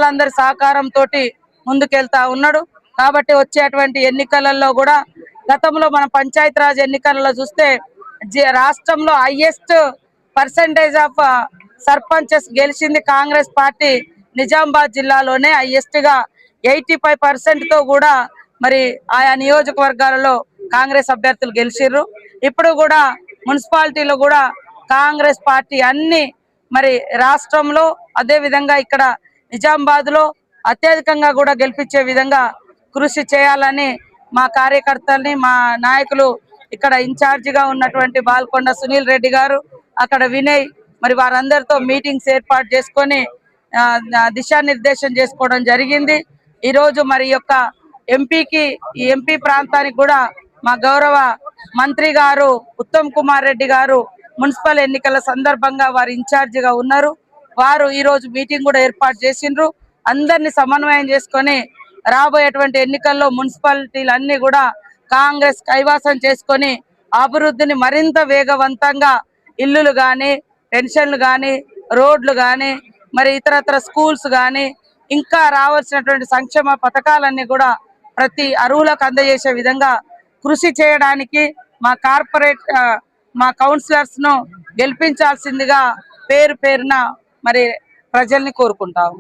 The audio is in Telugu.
అందరి సహకారంతో ముందుకెళ్తా ఉన్నాడు. కాబట్టి వచ్చేటువంటి ఎన్నికలలో కూడా గతంలో మన పంచాయతీరాజ్ ఎన్నికలలో చూస్తే రాష్ట్రంలో హైయెస్ట్ పర్సెంటేజ్ ఆఫ్ సర్పంచెస్ గెలిచింది కాంగ్రెస్ పార్టీ. నిజామాబాద్ జిల్లాలోనే హైయెస్ట్ గా 85% తో కూడా మరి ఆయా నియోజకవర్గాలలో కాంగ్రెస్ అభ్యర్థులు గెలిచిర్రు. ఇప్పుడు కూడా మున్సిపాలిటీలో కూడా కాంగ్రెస్ పార్టీ అన్ని మరి రాష్ట్రంలో అదే విధంగా ఇక్కడ నిజామాబాద్ లో అత్యధికంగా కూడా గెలిపించే విధంగా కృషి చేయాలని మా కార్యకర్తల్ని మా నాయకులు ఇక్కడ ఇన్ఛార్జ్ గా ఉన్నటువంటి బాల్కొండ సునీల్ రెడ్డి గారు, అక్కడ వినయ్ మరి వారందరితో మీటింగ్స్ ఏర్పాటు చేసుకొని దిశానిర్దేశం చేసుకోవడం జరిగింది. ఈ రోజు మరి యొక్క ఎంపీ ప్రాంతానికి కూడా మా గౌరవ మంత్రి గారు ఉత్తమ్ కుమార్ రెడ్డి గారు మున్సిపల్ ఎన్నికల సందర్భంగా వారు ఇన్ఛార్జ్ గా ఉన్నారు. వారు ఈ రోజు మీటింగ్ కూడా ఏర్పాటు చేసిండ్రు. అందరిని సమన్వయం చేసుకొని రాబోయేటువంటి ఎన్నికల్లో మున్సిపాలిటీలన్నీ కూడా కాంగ్రెస్ కైవాసం చేసుకొని అభివృద్ధిని మరింత వేగవంతంగా ఇల్లులు గాని, పెన్షన్లు గాని, రోడ్లు గాని, మరి ఇతరత్ర స్కూల్స్ గాని, ఇంకా రావాల్సినటువంటి సంక్షేమ పథకాలన్నీ కూడా ప్రతి అర్హులకు అందజేసే విధంగా కృషి చేయడానికి మా కౌన్సిలర్స్ ను గెలిపించాల్సిందిగా పేరున మరి ప్రజల్ని కోరుకుంటాము.